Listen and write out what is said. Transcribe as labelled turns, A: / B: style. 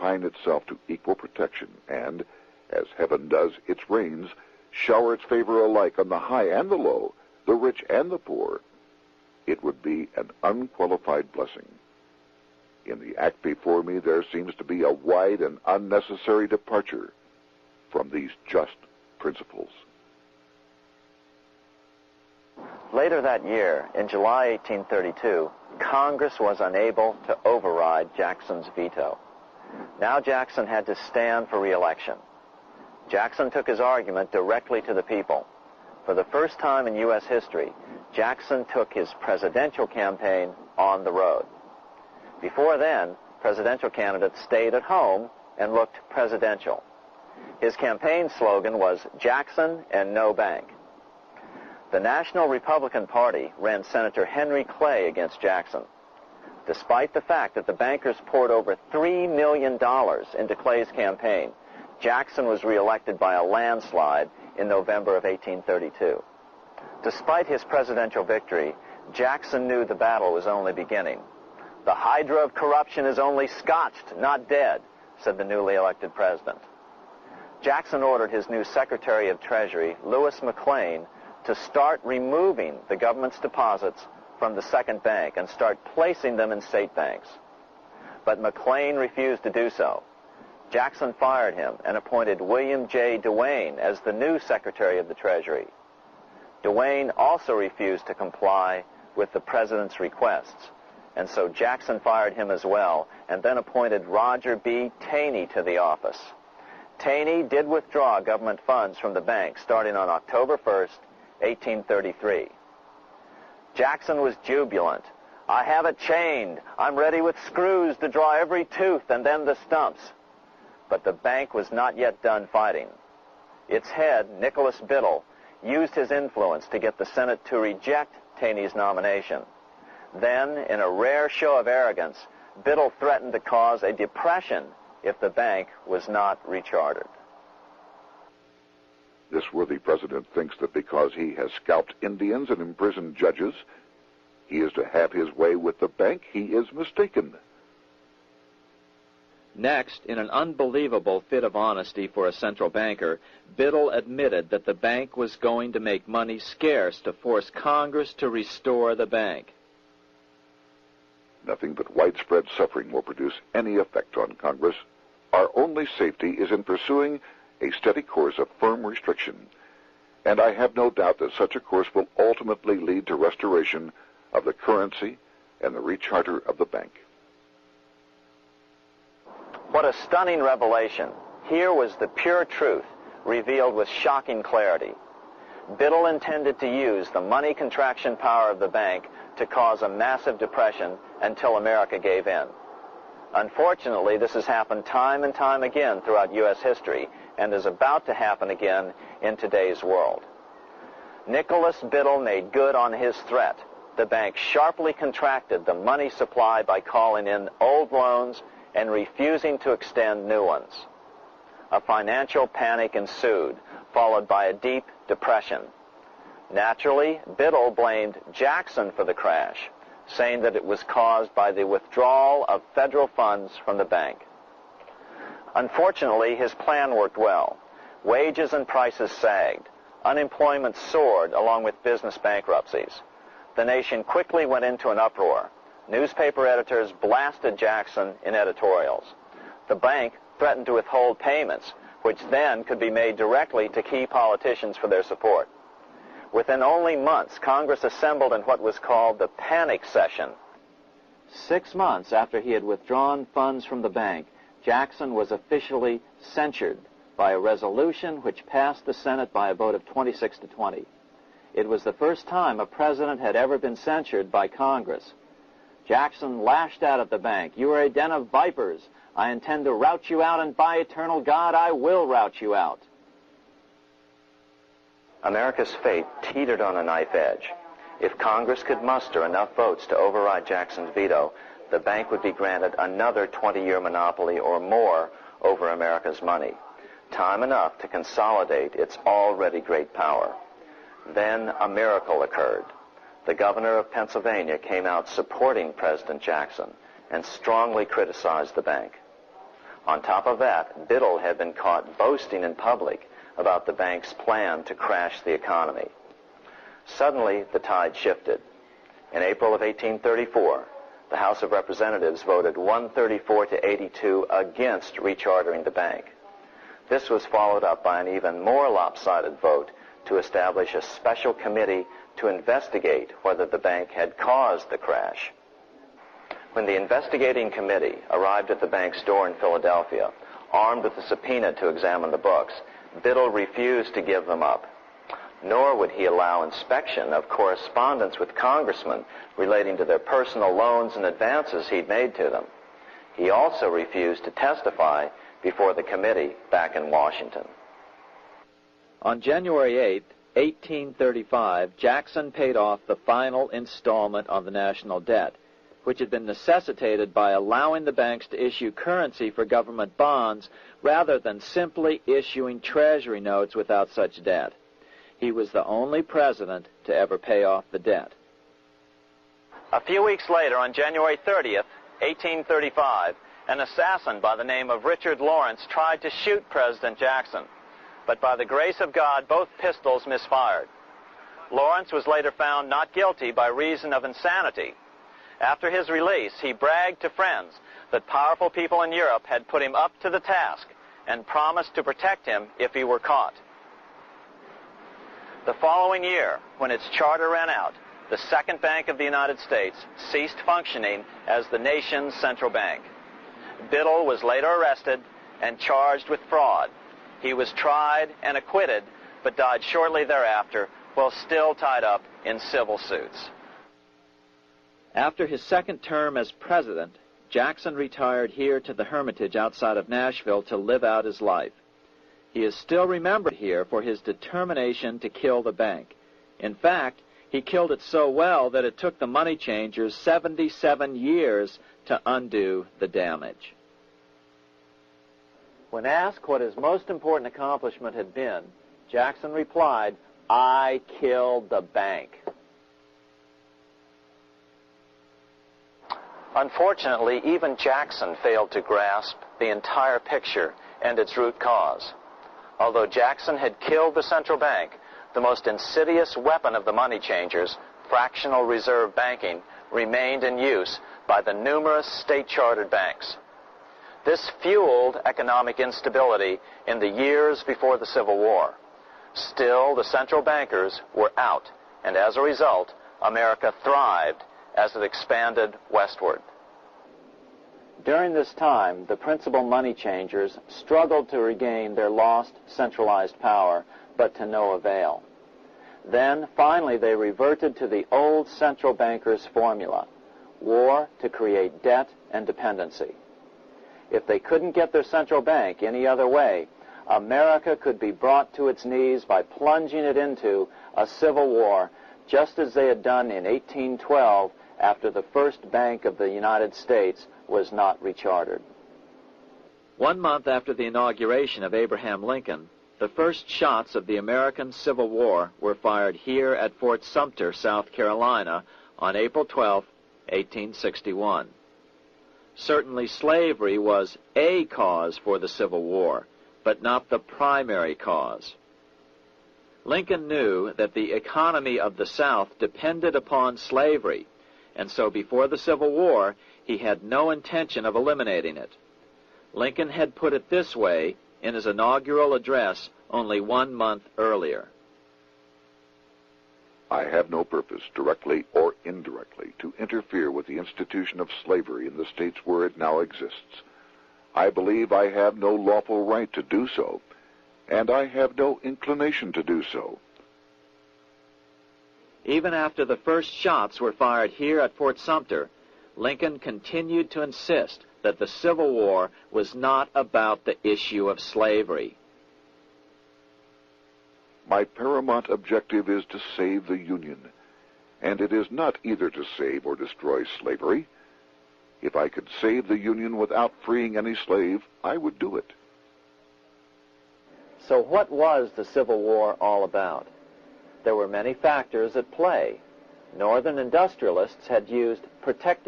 A: confine itself to equal protection and, as heaven does its rains, shower its favor alike on the high and the low, the rich and the poor, it would be an unqualified blessing. In the act before me, there seems to be a wide and unnecessary departure from these just principles.
B: Later that year, in July 1832, Congress was unable to override Jackson's veto. Now Jackson had to stand for re-election. Jackson took his argument directly to the people. For the first time in U.S. history, Jackson took his presidential campaign on the road. Before then, presidential candidates stayed at home and looked presidential. His campaign slogan was Jackson and no bank. The National Republican Party ran Senator Henry Clay against Jackson. Despite the fact that the bankers poured over $3 million into Clay's campaign, Jackson was reelected by a landslide in November of 1832. Despite his presidential victory, Jackson knew the battle was only beginning. "The hydra of corruption is only scotched, not dead," said the newly elected president. Jackson ordered his new Secretary of Treasury, Lewis McLean, to start removing the government's deposits from the second bank and start placing them in state banks. But McLean refused to do so. Jackson fired him and appointed William J. Duane as the new Secretary of the Treasury. Duane also refused to comply with the president's requests, and so Jackson fired him as well and then appointed Roger B. Taney to the office. Taney did withdraw government funds from the bank starting on October 1st, 1833. Jackson was jubilant. "I have it chained. I'm ready with screws to draw every tooth and then the stumps." But the bank was not yet done fighting. Its head, Nicholas Biddle, used his influence to get the Senate to reject Taney's nomination. Then, in a rare show of arrogance, Biddle threatened to cause a depression if the bank was not rechartered.
A: This worthy president thinks that because he has scalped Indians and imprisoned judges, he is to have his way with the bank. He is mistaken.
C: Next, in an unbelievable fit of honesty for a central banker, Biddle admitted that the bank was going to make money scarce to force Congress to restore the bank.
A: Nothing but widespread suffering will produce any effect on Congress. Our only safety is in pursuing a steady course of firm restriction, and I have no doubt that such a course will ultimately lead to restoration of the currency and the recharter of the bank.
B: What a stunning revelation. Here was the pure truth, revealed with shocking clarity. Biddle intended to use the money contraction power of the bank to cause a massive depression until America gave in. Unfortunately, this has happened time and time again throughout U.S. history and is about to happen again in today's world. Nicholas Biddle made good on his threat. The bank sharply contracted the money supply by calling in old loans and refusing to extend new ones. A financial panic ensued, followed by a deep depression. Naturally, Biddle blamed Jackson for the crash, saying that it was caused by the withdrawal of federal funds from the bank. Unfortunately, his plan worked well. Wages and prices sagged. Unemployment soared along with business bankruptcies. The nation quickly went into an uproar. Newspaper editors blasted Jackson in editorials. The bank threatened to withhold payments, which then could be made directly to key politicians for their support. Within only months, Congress assembled in what was called the panic session. 6 months after he had withdrawn funds from the bank, Jackson was officially censured by a resolution which passed the Senate by a vote of 26 to 20. It was the first time a president had ever been censured by Congress. Jackson lashed out at the bank. "You are a den of vipers. I intend to rout you out, and by eternal God, I will rout you out." America's fate teetered on a knife edge. If Congress could muster enough votes to override Jackson's veto, the bank would be granted another 20-year monopoly or more over America's money, time enough to consolidate its already great power. Then a miracle occurred. The governor of Pennsylvania came out supporting President Jackson and strongly criticized the bank. On top of that, Biddle had been caught boasting in public about the bank's plan to crash the economy. Suddenly, the tide shifted. In April of 1834, the House of Representatives voted 134 to 82 against rechartering the bank. This was followed up by an even more lopsided vote to establish a special committee to investigate whether the bank had caused the crash. When the investigating committee arrived at the bank's door in Philadelphia, armed with a subpoena to examine the books, Biddle refused to give them up. Nor would he allow inspection of correspondence with congressmen relating to their personal loans and advances he'd made to them. He also refused to testify before the committee back in Washington.
C: On January 8, 1835, Jackson paid off the final installment on the national debt, which had been necessitated by allowing the banks to issue currency for government bonds rather than simply issuing treasury notes without such debt. He was the only president to ever pay off the debt.
B: A few weeks later, on January 30th, 1835, an assassin by the name of Richard Lawrence tried to shoot President Jackson, but by the grace of God, both pistols misfired. Lawrence was later found not guilty by reason of insanity. After his release, he bragged to friends that powerful people in Europe had put him up to the task and promised to protect him if he were caught. The following year, when its charter ran out, the Second Bank of the United States ceased functioning as the nation's central bank. Biddle was later arrested and charged with fraud. He was tried and acquitted, but died shortly thereafter while still tied up in civil suits.
C: After his second term as president, Jackson retired here to the Hermitage outside of Nashville to live out his life. He is still remembered here for his determination to kill the bank. In fact, he killed it so well that it took the money changers 77 years to undo the damage. When asked what his most important accomplishment had been, Jackson replied, "I killed the bank."
B: Unfortunately, even Jackson failed to grasp the entire picture and its root cause. Although Jackson had killed the central bank, the most insidious weapon of the money changers, fractional reserve banking, remained in use by the numerous state-chartered banks. This fueled economic instability in the years before the Civil War. Still, the central bankers were out, and as a result, America thrived as it expanded westward.
C: During this time, the principal money changers struggled to regain their lost centralized power, but to no avail. Then, finally, they reverted to the old central bankers' formula: war to create debt and dependency. If they couldn't get their central bank any other way, America could be brought to its knees by plunging it into a civil war, just as they had done in 1812 after the first Bank of the United States was not rechartered. 1 month after the inauguration of Abraham Lincoln, the first shots of the American Civil War were fired here at Fort Sumter, South Carolina, on April 12, 1861. Certainly slavery was a cause for the Civil War, but not the primary cause. Lincoln knew that the economy of the South depended upon slavery, and so before the Civil War, he had no intention of eliminating it. Lincoln had put it this way in his inaugural address only 1 month earlier.
A: I have no purpose, directly or indirectly, to interfere with the institution of slavery in the states where it now exists. I believe I have no lawful right to do so, and I have no inclination to do so.
C: Even after the first shots were fired here at Fort Sumter, Lincoln continued to insist that the Civil War was not about the issue of slavery.
A: My paramount objective is to save the Union, and it is not either to save or destroy slavery. If I could save the Union without freeing any slave, I would do it.
C: So what was the Civil War all about? There were many factors at play. Northern industrialists had used protective